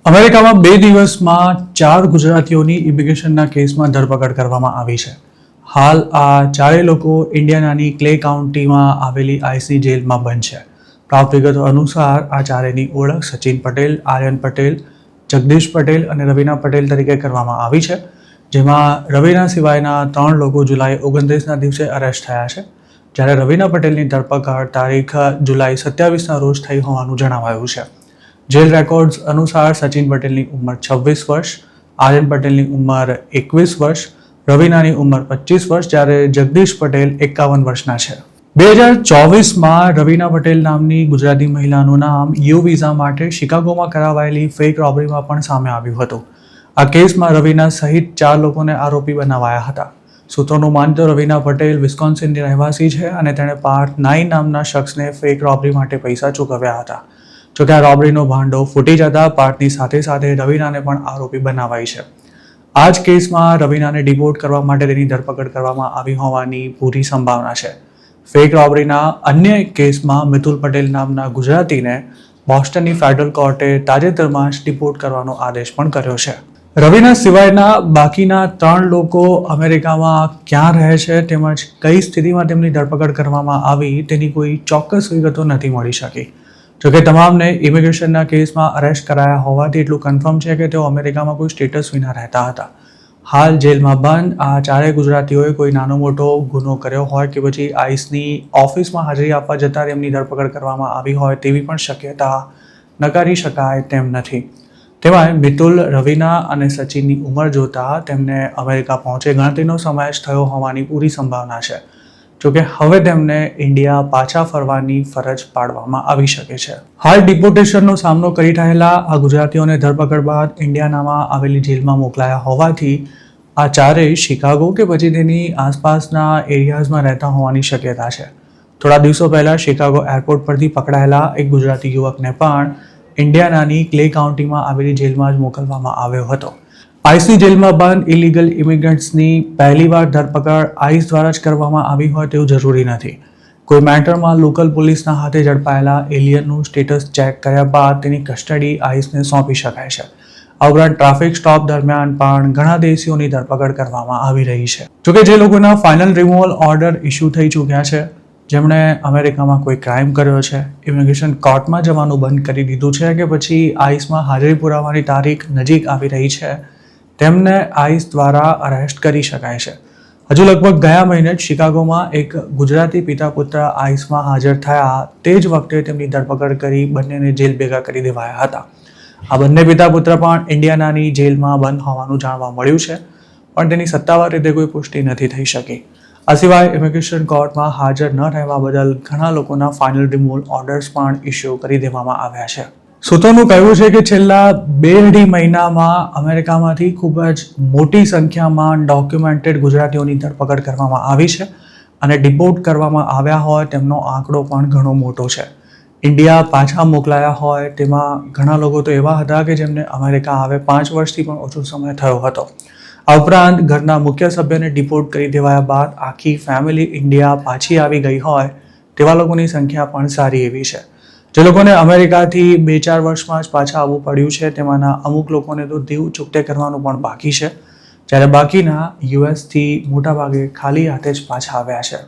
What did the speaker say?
અમેરિકામાં 2 દિવસમાં 4 ગુજરાતીઓની ઇમિગ્રેશનના કેસમાં ધરપકડ કરવામાં આવી છે. હાલ આ ચારેય લોકો ઇન્ડિયાનાની ક્લે કાઉન્ટીમાં આવેલી આઈસી જેલમાં બંધ છે. પ્રાપ્ત વિગતો અનુસાર આ ચારેયની ઓળખ સચિન પટેલ, આર્યન પટેલ, જગદીશ પટેલ અને રવીના પટેલ તરીકે કરવામાં આવી છે, જેમાં રવીના સિવાયના 3 લોકો જુલાઈ 29ના દિવસે અરેસ્ટ થયા છે, જ્યારે રવીના પટેલની ધરપકડ તારીખ જુલાઈ 27ના રોજ થઈ હોવાનું જણાવાયું છે. જેલ રેકોર્ડ્સ અનુસાર સચિન પટેલની ઉંમર 26 વર્ષ, આર્યન પટેલની ઉંમર 21 વર્ષ, રવીનાની ઉંમર 25 વર્ષ, જ્યારે જગદીશ પટેલ 51 વર્ષના છે. 2024માં રવીના પટેલ નામની ગુજરાતી મહિલાનું નામ યુ વિઝા માટે શિકાગોમાં કરાવાયેલી ફેક રોબરીમાં પણ સામે આવ્યું હતું. આ કેસમાં રવીના સહિત 4 લોકોને આરોપી બનાવાયા હતા. સૂત્રોનું માનતો રવીના પટેલ વિસ્કોન્સિનની રહેવાસી છે અને તેણે પાર્થ 9 નામના શખ્સને ફેક રોબરી માટે પૈસા ચૂકવ્યા હતા. જોકે આ રોબરીનો ભાંડો ફૂટી જતા પાર્થની સાથે સાથે રવીનાને પણ આરોપી બનાવાઈ છે. આ જ કેસમાં રવીનાને ડિપોર્ટ કરવા માટે તેની ધરપકડ કરવામાં આવી હોવાની પૂરી સંભાવના છે. ફેક રોબરીના અન્ય એક કેસમાં મિતુલ પટેલ નામના ગુજરાતીને બોસ્ટનની ફેડરલ કોર્ટે તાજેતરમાં જ ડિપોર્ટ કરવાનો આદેશ પણ કર્યો છે. રવીના સિવાયના બાકીના 3 લોકો અમેરિકામાં ક્યાં રહે છે તેમજ કઈ સ્થિતિમાં તેમની ધરપકડ કરવામાં આવી તેની કોઈ ચોક્કસ વિગતો નથી મળી શકી. જોકે તમામને ઇમિગ્રેશનના કેસમાં અરેસ્ટ કરાયા હોવાથી એટલું કન્ફર્મ છે કે તેઓ અમેરિકામાં કોઈ સ્ટેટસ વિના રહેતા હતા. હાલ જેલમાં બંધ આ ચારેય ગુજરાતીઓએ કોઈ નાનો મોટો ગુનો કર્યો હોય કે પછી આઈસની ઓફિસમાં હાજરી આપવા જતાં તેમની ધરપકડ કરવામાં આવી હોય તેવી પણ શક્યતા નકારી શકાય તેમ નથી. તેમાંય મિતુલ, રવીના અને સચિનની ઉંમર જોતા તેમને અમેરિકા પહોંચે ગણતરીનો સમય જ થયો હોવાની પૂરી સંભાવના છે. જોકે હવે તેમને ઇન્ડિયા પાછા ફરવાની ફરજ પાડવામાં આવી શકે છે. હાલ ડિપોર્ટેશનનો સામનો કરી રહેલા આ ગુજરાતીઓને ધરપકડ બાદ ઇન્ડિયાનામાં આવેલી જેલમાં મોકલાયા હોવાથી આ ચારેય શિકાગો કે પછી તેની આસપાસના એરિયાઝમાં રહેતા હોવાની શક્યતા છે. થોડા દિવસો પહેલા શિકાગો એરપોર્ટ પરથી પકડાયેલા એક ગુજરાતી યુવકને પણ ઇન્ડિયાનાની ક્લે કાઉન્ટીમાં આવેલી જેલમાં જ મોકલવામાં આવ્યો હતો. આઈસની જેલમાં બંધ ઇલીગલ ઇમિગ્રન્ટ્સની પહેલીવાર ધરપકડ આઈસ દ્વારા જ કરવામાં આવી હોય તેવું જરૂરી નથી. કોઈ મેટરમાં લોકલ પોલીસના હાથે ઝડપાયેલા એલિયનનું સ્ટેટસ ચેક કર્યા બાદ તેની કસ્ટડી આઈસને સોંપી શકાય છે. આ ઉપરાંત ટ્રાફિક સ્ટોપ દરમિયાન પણ ઘણા દેશીઓની ધરપકડ કરવામાં આવી રહી છે. જોકે જે લોકોના ફાઇનલ રિમૂવલ ઓર્ડર ઇસ્યુ થઈ ચૂક્યા છે, જેમણે અમેરિકામાં કોઈ ક્રાઇમ કર્યો છે, ઇમિગ્રેશન કોર્ટમાં જવાનું બંધ કરી દીધું છે કે પછી આઈસમાં હાજરી પુરાવાની તારીખ નજીક આવી રહી છે, તેમને આઈસ દ્વારા અરેસ્ટ કરી શકાય છે. હજુ લગભગ ગયા મહિને જ શિકાગોમાં એક ગુજરાતી પિતા પુત્ર આઈસમાં હાજર થયા તે જ વખતે તેમની ધરપકડ કરી બંનેને જેલ ભેગા કરી દેવાયા હતા. આ બંને પિતા પુત્ર પણ ઇન્ડિયાનાની જેલમાં બંધ હોવાનું જાણવા મળ્યું છે, પણ તેની સત્તાવાર રીતે કોઈ પુષ્ટિ નથી થઈ શકી. આ સિવાય ઇમિગ્રેશન કોર્ટમાં હાજર ન રહેવા બદલ ઘણા લોકોના ફાઇનલ રિમૂવલ ઓર્ડર્સ પણ ઇસ્યુ કરી દેવામાં આવ્યા છે. સૂત્રોનું કહેવું છે કે છેલ્લા 2.5 મહિનામાં અમેરિકામાંથી ખૂબ જ મોટી સંખ્યામાં ડોક્યુમેન્ટેડ ગુજરાતીઓની ધરપકડ કરવામાં આવી છે અને ડિપોર્ટ કરવામાં આવ્યા હોય તેમનો આંકડો પણ ઘણો મોટો છે. ઇન્ડિયા પાછા મોકલાયા હોય તેમાં ઘણા લોકો તો એવા હતા કે જેમને અમેરિકા આવે 5 વર્ષથી પણ ઓછો સમય થયો હતો. આ ઉપરાંત ઘરના મુખ્ય સભ્યને ડિપોર્ટ કરી દેવાયા બાદ આખી ફેમિલી ઇન્ડિયા પાછી આવી ગઈ હોય તેવા લોકોની સંખ્યા પણ સારી એવી છે. જે લોકોને અમેરિકાથી 2-4 વર્ષમાં જ પાછા આવવું પડ્યું છે તેમાંના અમુક લોકોને તો દીવ ચૂકતે કરવાનું પણ બાકી છે, જ્યારે બાકીના યુએસથી મોટાભાગે ખાલી હાથે જ પાછા આવ્યા છે.